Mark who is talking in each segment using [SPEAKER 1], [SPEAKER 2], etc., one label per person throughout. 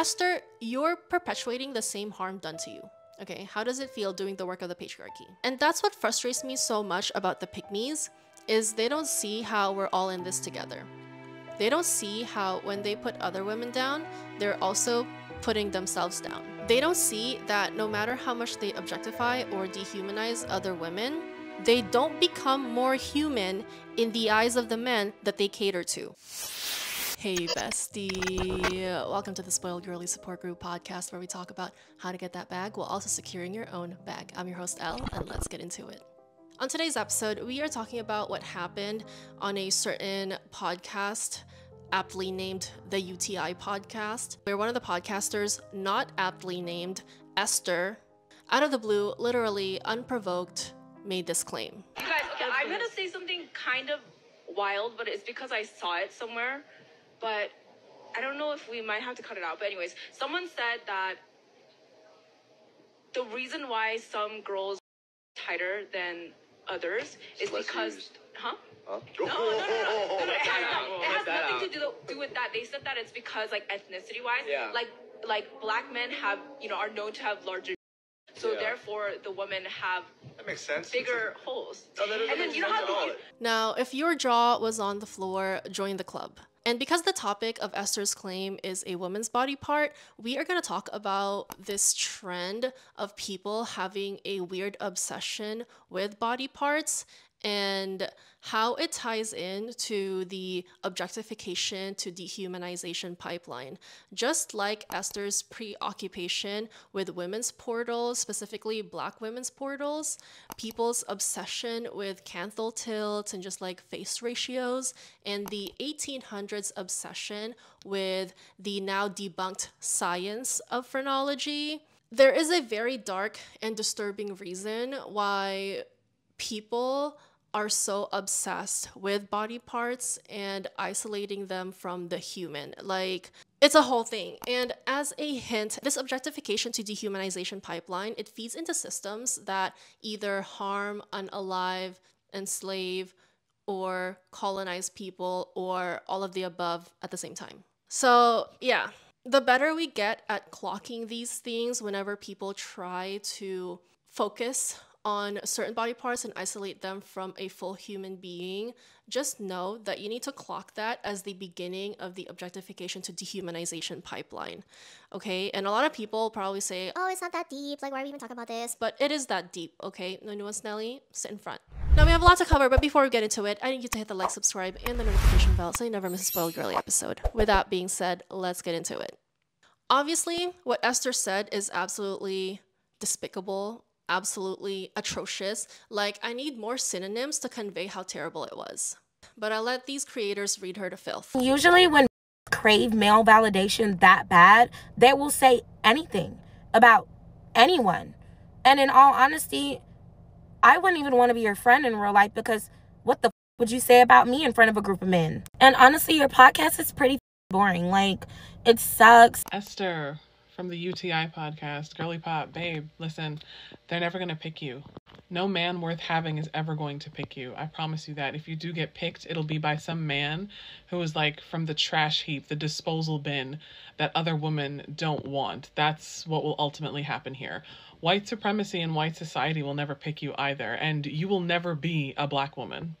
[SPEAKER 1] Esther, you're perpetuating the same harm done to you. Okay, how does it feel doing the work of the patriarchy? And that's what frustrates me so much about the pygmies, is they don't see how we're all in this together. They don't see how when they put other women down, they're also putting themselves down. They don't see that no matter how much they objectify or dehumanize other women, they don't become more human in the eyes of the men that they cater to. Hey bestie, welcome to the Spoiled Girly Support Group podcast, where we talk about how to get that bag while also securing your own bag. I'm your host Elle, and let's get into it. On today's episode, we are talking about what happened on a certain podcast aptly named the UTI podcast, where one of the podcasters, not aptly named Esther, out of the blue, literally unprovoked, made this claim.
[SPEAKER 2] You guys, okay, I'm gonna say something kind of wild, but it's because I saw it somewhere. But I don't know if we might have to cut it out. But anyways, someone said that the reason why some girls are tighter than others is because... Used. Huh? No. It has nothing to do with that. They said that it's because, like, ethnicity-wise, like black men have, are known to have larger. So therefore, the women have
[SPEAKER 3] that makes sense.
[SPEAKER 2] Bigger holes.
[SPEAKER 3] And then you know how
[SPEAKER 1] Now, if your jaw was on the floor, join the club. And because the topic of Esther's claim is a woman's body part, we are going to talk about this trend of people having a weird obsession with body parts and how it ties in to the objectification to dehumanization pipeline. Just like Esther's preoccupation with women's portals, specifically black women's portals, people's obsession with canthal tilt and just like face ratios, and the 1800s obsession with the now debunked science of phrenology. There is a very dark and disturbing reason why people are so obsessed with body parts and isolating them from the human. Like, it's a whole thing. And as a hint, this objectification to dehumanization pipeline, it feeds into systems that either harm, unalive, enslave, or colonize people, or all of the above at the same time. So yeah, the better we get at clocking these things whenever people try to focus on certain body parts and isolate them from a full human being, just know that you need to clock that as the beginning of the objectification to dehumanization pipeline, okay? And a lot of people probably say, oh, it's not that deep, like, why are we even talking about this? But it is that deep, okay? No nuance, Nelly, sit in front. Now, we have a lot to cover, but before we get into it, I need you to hit the like, subscribe, and the notification bell so you never miss a Spoiled Girly episode. With that being said, let's get into it. Obviously, what Esther said is absolutely despicable, absolutely atrocious. Like, I need more synonyms to convey how terrible it was. But I let these creators read her to filth.
[SPEAKER 4] Usually when crave male validation that bad, they will say anything about anyone. And in all honesty, I wouldn't even want to be your friend in real life, because what the would you say about me in front of a group of men? And honestly, your podcast is pretty boring. Like, it sucks.
[SPEAKER 5] Esther from the UTI podcast, Girly Pop, babe, listen, they're never going to pick you. No man worth having is ever going to pick you. I promise you that. If you do get picked, it'll be by some man who is like from the trash heap, the disposal bin that other women don't want. That's what will ultimately happen here. White supremacy and white society will never pick you either, and you will never be a black woman.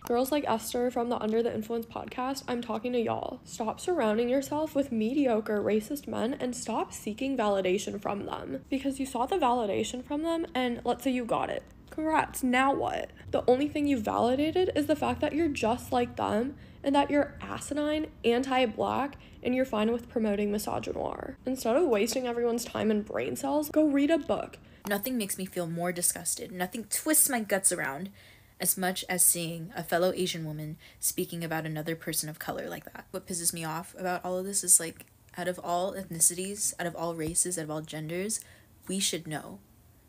[SPEAKER 6] Girls like Esther from the Under the Influence podcast, I'm talking to y'all. Stop surrounding yourself with mediocre racist men and stop seeking validation from them. Because you saw the validation from them and let's say you got it. Congrats, now what? The only thing you validated is the fact that you're just like them and that you're asinine, anti-black, and you're fine with promoting misogynoir. Instead of wasting everyone's time and brain cells, go read a book.
[SPEAKER 7] Nothing makes me feel more disgusted. Nothing twists my guts around as much as seeing a fellow Asian woman speaking about another person of color like that. What pisses me off about all of this is, like, out of all ethnicities, out of all races, out of all genders, we should know.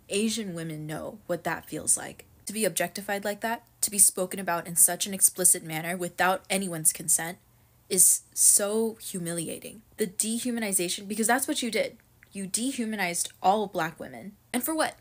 [SPEAKER 7] Asian women know what that feels like. To be objectified like that, to be spoken about in such an explicit manner without anyone's consent, is so humiliating. The dehumanization, because that's what you did. You dehumanized all black women. And for what?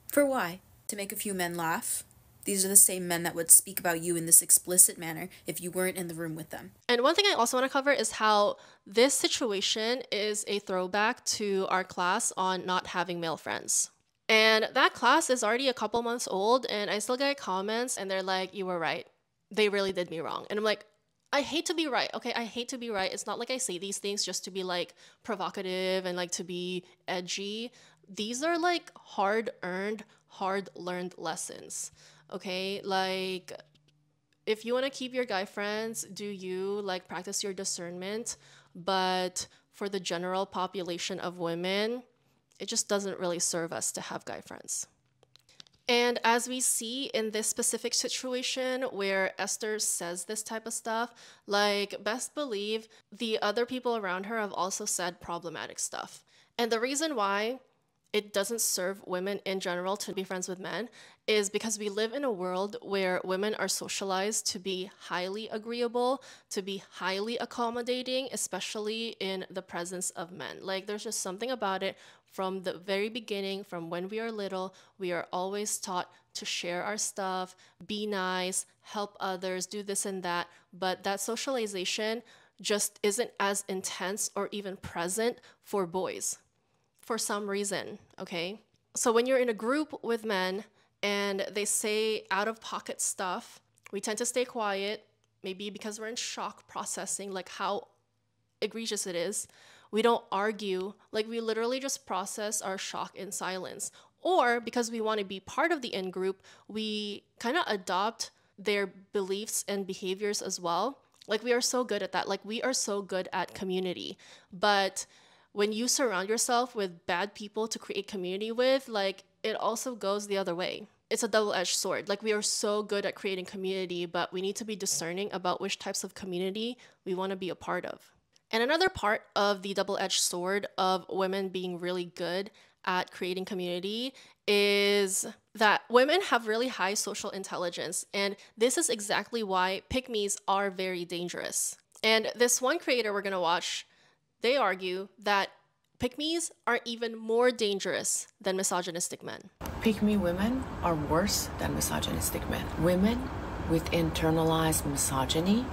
[SPEAKER 7] For why? To make a few men laugh? These are the same men that would speak about you in this explicit manner if you weren't in the room with them.
[SPEAKER 1] And one thing I also want to cover is how this situation is a throwback to our class on not having male friends. And that class is already a couple months old, and I still get comments, and they're like, you were right. They really did me wrong. And I'm like, I hate to be right, okay? I hate to be right. It's not like I say these things just to be like provocative and like to be edgy. These are like hard-earned, hard-learned lessons, okay? Like, if you want to keep your guy friends, do you like practice your discernment? But for the general population of women, it just doesn't really serve us to have guy friends. And as we see in this specific situation where Esther says this type of stuff, like, best believe the other people around her have also said problematic stuff. And the reason why it doesn't serve women in general to be friends with men is because we live in a world where women are socialized to be highly agreeable, to be highly accommodating, especially in the presence of men. Like, there's just something about it. From the very beginning, from when we are little, we are always taught to share our stuff, be nice, help others, do this and that. But that socialization just isn't as intense or even present for boys for some reason, okay? So when you're in a group with men and they say out-of-pocket stuff, we tend to stay quiet, maybe because we're in shock processing, like how egregious it is. We don't argue, like we literally just process our shock in silence. Or because we want to be part of the in-group, we kind of adopt their beliefs and behaviors as well. Like, we are so good at that. Like, we are so good at community. But when you surround yourself with bad people to create community with, like, it also goes the other way. It's a double-edged sword. Like, we are so good at creating community, but we need to be discerning about which types of community we want to be a part of. And another part of the double-edged sword of women being really good at creating community is that women have really high social intelligence. And this is exactly why pick-me's are very dangerous. And this one creator we're going to watch, they argue that pick-me's are even more dangerous than misogynistic men.
[SPEAKER 8] Pick-me women are worse than misogynistic men. Women with internalized misogyny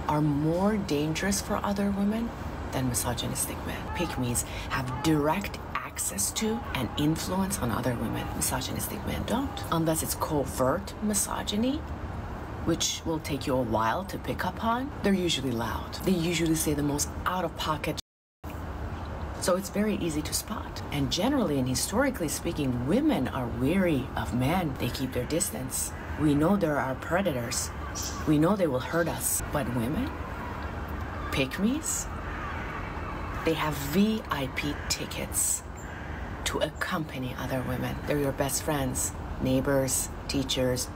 [SPEAKER 8] are more dangerous for other women than misogynistic men. Pick-me's have direct access to and influence on other women. Misogynistic men don't. Unless it's covert misogyny, which will take you a while to pick up on, they're usually loud. They usually say the most out-of-pocket shit. So it's very easy to spot. And generally and historically speaking, women are wary of men. They keep their distance. We know there are predators. We know they will hurt us, but women, pick-me's, they have VIP tickets to accompany other women. They're your best friends, neighbors, teachers,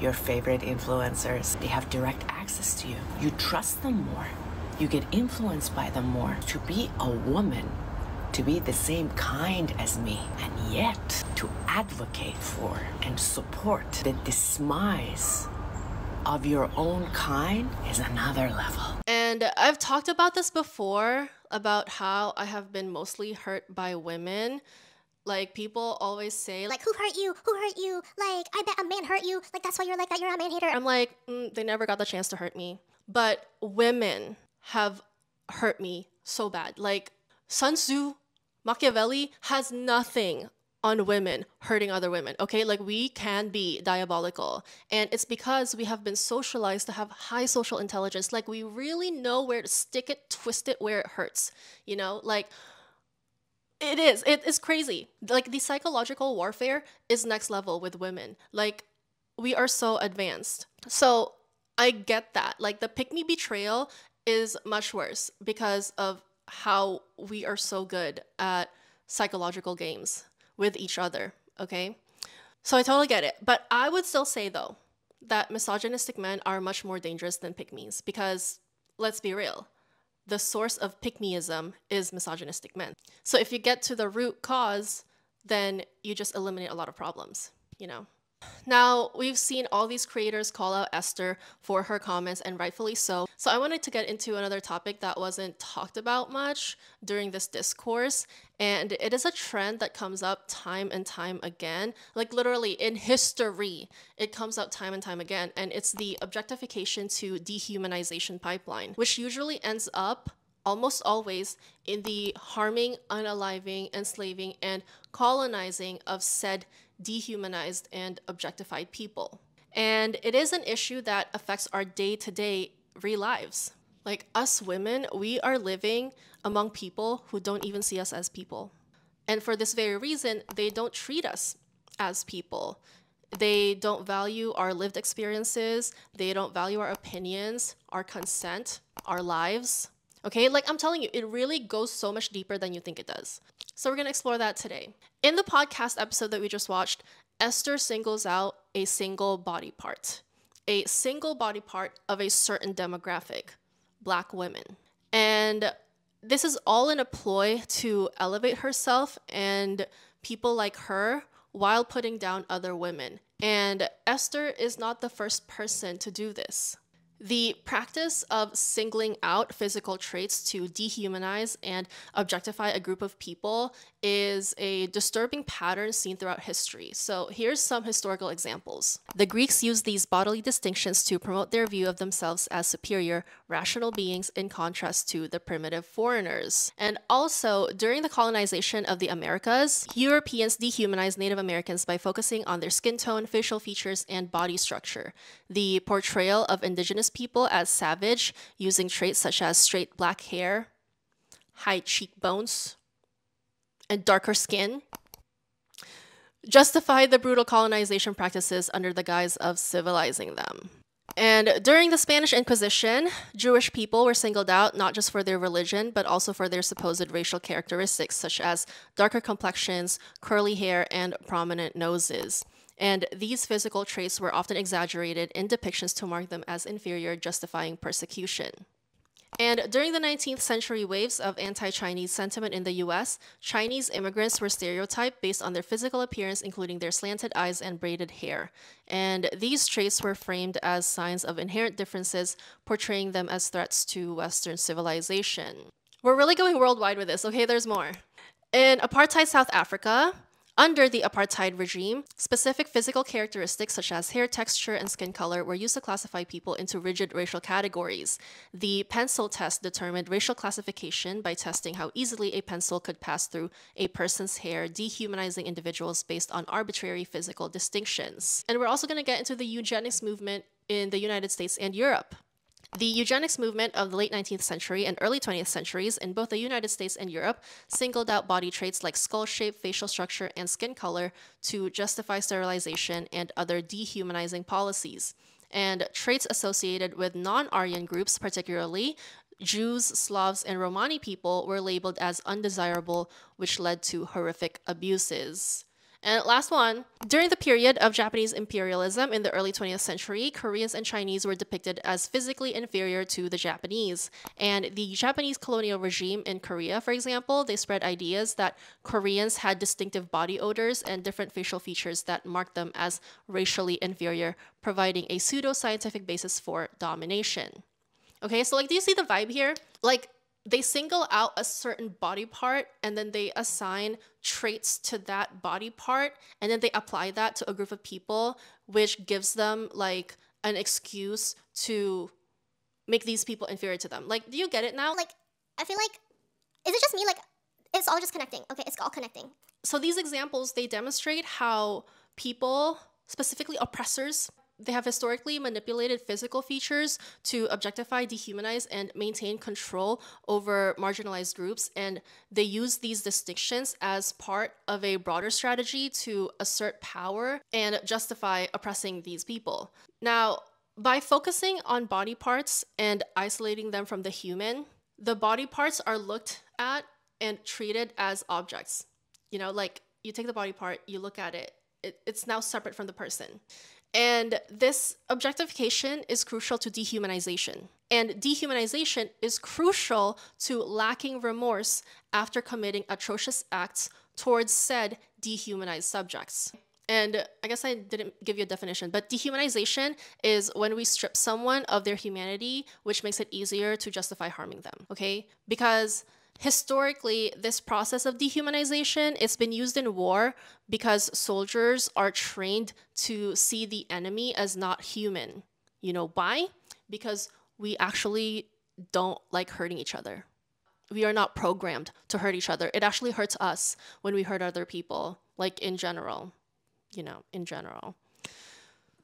[SPEAKER 8] your favorite influencers. They have direct access to you. You trust them more. You get influenced by them more. To be a woman, to be the same kind as me, and yet to advocate for and support the demise of your own kind is another level.
[SPEAKER 1] And I've talked about this before, about how I have been mostly hurt by women. Like, people always say,
[SPEAKER 9] like, who hurt you? Who hurt you? Like, I bet a man hurt you. Like, that's why you're like that. You're a man hater.
[SPEAKER 1] I'm like, they never got the chance to hurt me. But women have hurt me so bad. Like, Sun Tzu, Machiavelli has nothing on women hurting other women, okay? Like, we can be diabolical. And it's because we have been socialized to have high social intelligence. Like, we really know where to stick it, twist it where it hurts, you know? Like, it's crazy. Like, the psychological warfare is next level with women. Like, we are so advanced. So I get that. Like, the pick-me betrayal is much worse because of how we are so good at psychological games with each other, okay? So I totally get it. But I would still say, though, that misogynistic men are much more dangerous than pick-me's because, let's be real, the source of pick-meism is misogynistic men. So if you get to the root cause, then you just eliminate a lot of problems, you know? Now, we've seen all these creators call out Esther for her comments, and rightfully so. So I wanted to get into another topic that wasn't talked about much during this discourse, and it is a trend that comes up time and time again. Like literally in history, it comes up time and time again, and it's the objectification to dehumanization pipeline, which usually ends up almost always in the harming, unaliving, enslaving, and colonizing of said dehumanized and objectified people. And it is an issue that affects our day-to-day real lives. Like us women, we are living among people who don't even see us as people. And for this very reason, they don't treat us as people. They don't value our lived experiences. They don't value our opinions, our consent, our lives. Okay, like I'm telling you, it really goes so much deeper than you think it does. So we're going to explore that today. In the podcast episode that we just watched, Esther singles out a single body part of a certain demographic, Black women. And this is all in a ploy to elevate herself and people like her while putting down other women. And Esther is not the first person to do this. The practice of singling out physical traits to dehumanize and objectify a group of people is a disturbing pattern seen throughout history. So here's some historical examples. The Greeks used these bodily distinctions to promote their view of themselves as superior, rational beings in contrast to the primitive foreigners. And also, during the colonization of the Americas, Europeans dehumanized Native Americans by focusing on their skin tone, facial features, and body structure. The portrayal of indigenous people as savage, using traits such as straight black hair, high cheekbones, and darker skin, justified the brutal colonization practices under the guise of civilizing them. And during the Spanish Inquisition, Jewish people were singled out not just for their religion, but also for their supposed racial characteristics, such as darker complexions, curly hair, and prominent noses. And these physical traits were often exaggerated in depictions to mark them as inferior, justifying persecution. And during the 19th century waves of anti-Chinese sentiment in the US, Chinese immigrants were stereotyped based on their physical appearance, including their slanted eyes and braided hair. And these traits were framed as signs of inherent differences, portraying them as threats to Western civilization. We're really going worldwide with this, okay? There's more. In apartheid South Africa, under the apartheid regime, specific physical characteristics such as hair texture and skin color were used to classify people into rigid racial categories. The pencil test determined racial classification by testing how easily a pencil could pass through a person's hair, dehumanizing individuals based on arbitrary physical distinctions. And we're also going to get into the eugenics movement in the United States and Europe. The eugenics movement of the late 19th century and early 20th centuries in both the United States and Europe singled out body traits like skull shape, facial structure, and skin color to justify sterilization and other dehumanizing policies. And traits associated with non-Aryan groups, particularly Jews, Slavs, and Romani people, were labeled as undesirable, which led to horrific abuses. And last one, during the period of Japanese imperialism in the early 20th century, Koreans and Chinese were depicted as physically inferior to the Japanese. And the Japanese colonial regime in Korea, for example, they spread ideas that Koreans had distinctive body odors and different facial features that marked them as racially inferior, providing a pseudo-scientific basis for domination. Okay, so like, do you see the vibe here? Like, they single out a certain body part and then they assign traits to that body part and then they apply that to a group of people, which gives them like an excuse to make these people inferior to them. Like, do you get it now?
[SPEAKER 9] Like, I feel like, is it just me? Like, it's all just connecting. Okay, it's all connecting.
[SPEAKER 1] So these examples, they demonstrate how people, specifically oppressors, they have historically manipulated physical features to objectify, dehumanize, and maintain control over marginalized groups. And they use these distinctions as part of a broader strategy to assert power and justify oppressing these people. Now, by focusing on body parts and isolating them from the human, the body parts are looked at and treated as objects. You know, like you take the body part, you look at it, it's now separate from the person. And this objectification is crucial to dehumanization. And dehumanization is crucial to lacking remorse after committing atrocious acts towards said dehumanized subjects. And I guess I didn't give you a definition, but dehumanization is when we strip someone of their humanity, which makes it easier to justify harming them, okay? Because historically, this process of dehumanization, it's been used in war because soldiers are trained to see the enemy as not human. You know why? Because we actually don't like hurting each other. We are not programmed to hurt each other. It actually hurts us when we hurt other people, like in general. In general.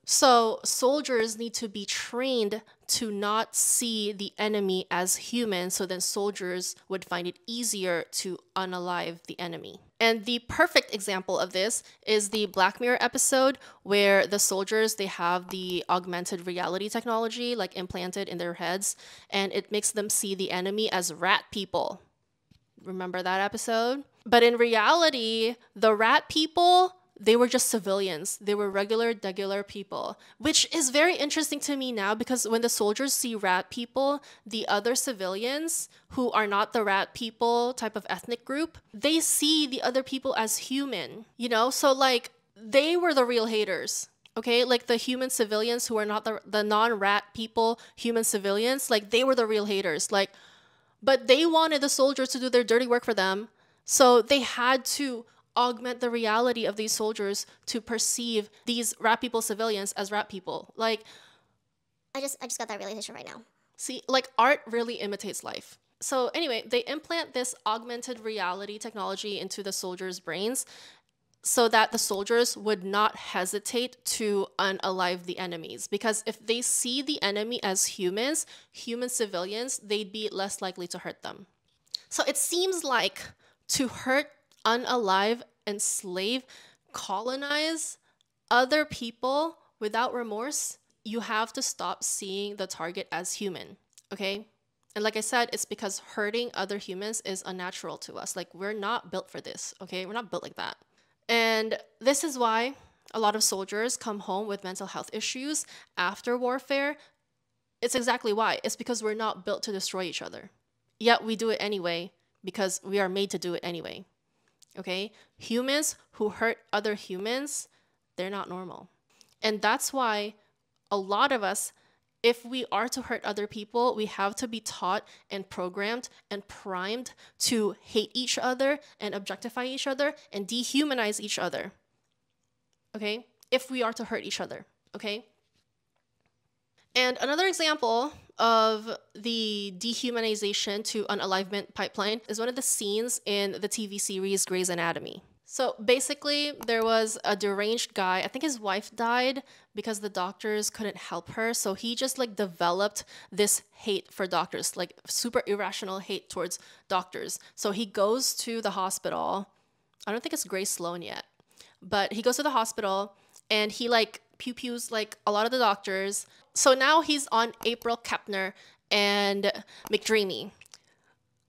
[SPEAKER 1] So soldiers need to be trained to not see the enemy as human, so then soldiers would find it easier to unalive the enemy. And the perfect example of this is the Black Mirror episode where the soldiers, they have the augmented reality technology like implanted in their heads, and it makes them see the enemy as rat people. Remember that episode? But in reality, the rat people, they were just civilians. They were regular people, which is very interesting to me now because when the soldiers see rat people, the other civilians who are not the rat people type of ethnic group, they see the other people as human, So like they were the real haters, okay? Like the human civilians who are not the non-rat people, human civilians, like they were the real haters. But they wanted the soldiers to do their dirty work for them. So they had to augment the reality of these soldiers to perceive these rat people civilians as rat people. Like,
[SPEAKER 9] I just got that realization right now.
[SPEAKER 1] See, like art really imitates life. So anyway, they implant this augmented reality technology into the soldiers' brains so that the soldiers would not hesitate to unalive the enemies. Because if they see the enemy as humans, human civilians, they'd be less likely to hurt them. So it seems like to hurt, unalive, enslave, colonize other people without remorse, you have to stop seeing the target as human, okay? And like I said, it's because hurting other humans is unnatural to us. Like, we're not built for this, okay? We're not built like that. And this is why a lot of soldiers come home with mental health issues after warfare. It's exactly why. It's because we're not built to destroy each other. Yet we do it anyway because we are made to do it anyway. Okay? Humans who hurt other humans, they're not normal. And that's why a lot of us, if we are to hurt other people, we have to be taught and programmed and primed to hate each other and objectify each other and dehumanize each other. Okay? If we are to hurt each other. Okay? And another example of the dehumanization to unalivement pipeline is one of the scenes in the TV series Grey's Anatomy. So basically, there was a deranged guy. I think his wife died because the doctors couldn't help her. So he just like developed this hate for doctors, like super irrational hate towards doctors. So he goes to the hospital. I don't think it's Grace Sloan yet, but he goes to the hospital and he like pew-pews like a lot of the doctors. So now he's on April Kepner and McDreamy.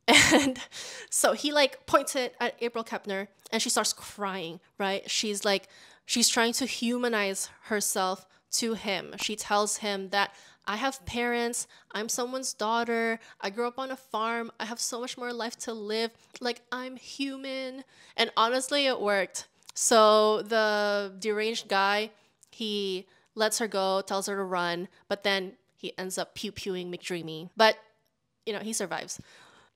[SPEAKER 1] And so he like points it at April Kepner and she starts crying, right? She's trying to humanize herself to him. She tells him that I have parents, I'm someone's daughter, I grew up on a farm, I have so much more life to live, like I'm human. And honestly, it worked. So the deranged guy, he lets her go, tells her to run, but then he ends up pew-pewing McDreamy. But, he survives.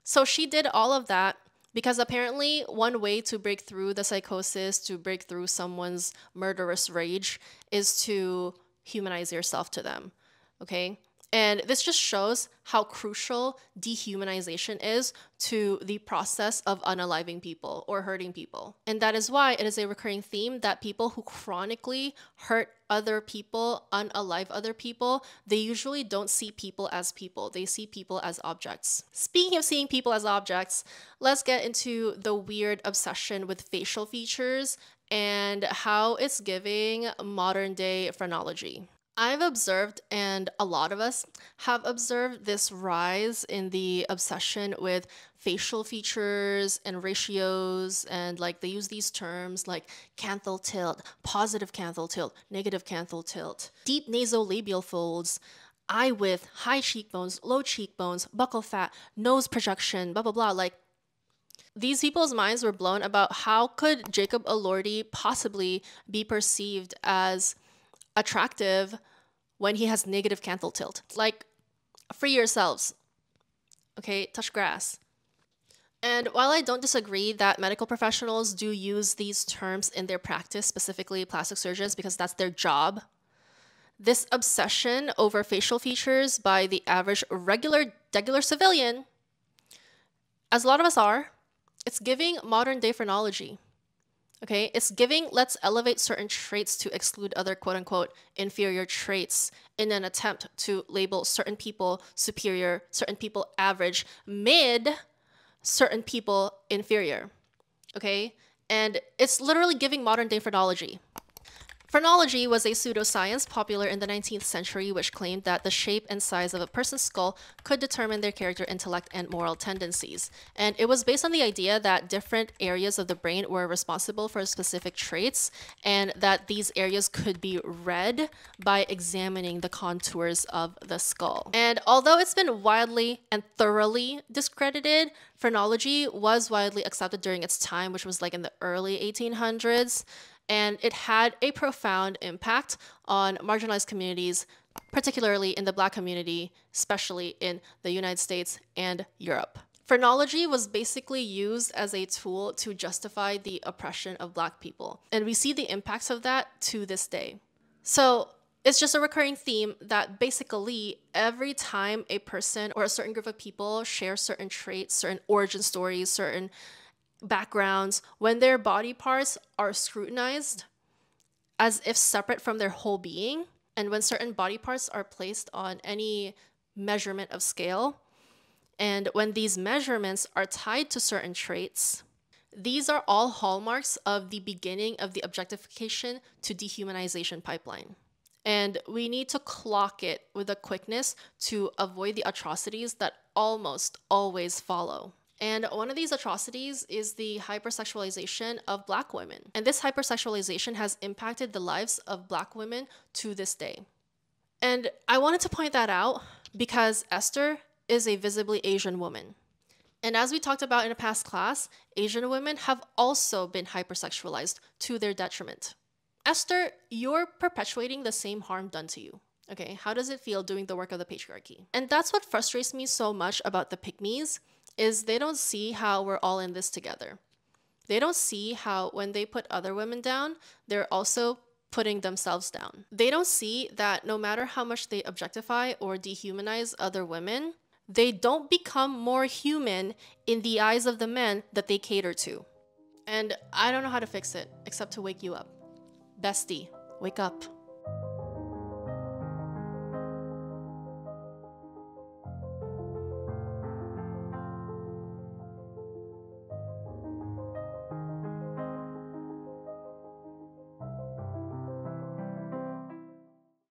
[SPEAKER 1] So she did all of that because apparently one way to break through the psychosis, to break through someone's murderous rage, is to humanize yourself to them, okay? And this just shows how crucial dehumanization is to the process of unaliving people or hurting people. And that is why it is a recurring theme that people who chronically hurt other people, unalive other people, they usually don't see people as people. They see people as objects. Speaking of seeing people as objects, let's get into the weird obsession with facial features and how it's giving modern day phrenology. I've observed, and a lot of us have observed, this rise in the obsession with facial features and ratios, and like they use these terms like canthal tilt, positive canthal tilt, negative canthal tilt, deep nasolabial folds, eye width, high cheekbones, low cheekbones, buccal fat, nose projection, blah, blah, blah. Like, These people's minds were blown about how could Jacob Elordi possibly be perceived as attractive when he has negative canthal tilt. Like, free yourselves. Okay, touch grass. And while I don't disagree that medical professionals do use these terms in their practice, specifically plastic surgeons, because that's their job, this obsession over facial features by the average regular civilian, as a lot of us are, it's giving modern day phrenology. Okay, it's giving let's elevate certain traits to exclude other quote-unquote inferior traits in an attempt to label certain people superior, certain people average, mid, certain people inferior. Okay, and it's literally giving modern day phrenology. Phrenology was a pseudoscience popular in the 19th century which claimed that the shape and size of a person's skull could determine their character, intellect, and moral tendencies. And it was based on the idea that different areas of the brain were responsible for specific traits and that these areas could be read by examining the contours of the skull. And although it's been widely and thoroughly discredited, phrenology was widely accepted during its time, which was like in the early 1800s. And it had a profound impact on marginalized communities, particularly in the Black community, especially in the United States and Europe. Phrenology was basically used as a tool to justify the oppression of Black people. And we see the impacts of that to this day. So it's just a recurring theme that basically every time a person or a certain group of people share certain traits, certain origin stories, certain backgrounds, when their body parts are scrutinized as if separate from their whole being, and when certain body parts are placed on any measurement of scale, and when these measurements are tied to certain traits, these are all hallmarks of the beginning of the objectification to dehumanization pipeline. And we need to clock it with a quickness to avoid the atrocities that almost always follow. And one of these atrocities is the hypersexualization of Black women. And this hypersexualization has impacted the lives of Black women to this day. And I wanted to point that out because Esther is a visibly Asian woman. And as we talked about in a past class, Asian women have also been hypersexualized to their detriment. Esther, you're perpetuating the same harm done to you. Okay, how does it feel doing the work of the patriarchy? And that's what frustrates me so much about the pygmies, is they don't see how we're all in this together. They don't see how when they put other women down, they're also putting themselves down. They don't see that no matter how much they objectify or dehumanize other women, they don't become more human in the eyes of the men that they cater to. And I don't know how to fix it except to wake you up. Bestie, wake up.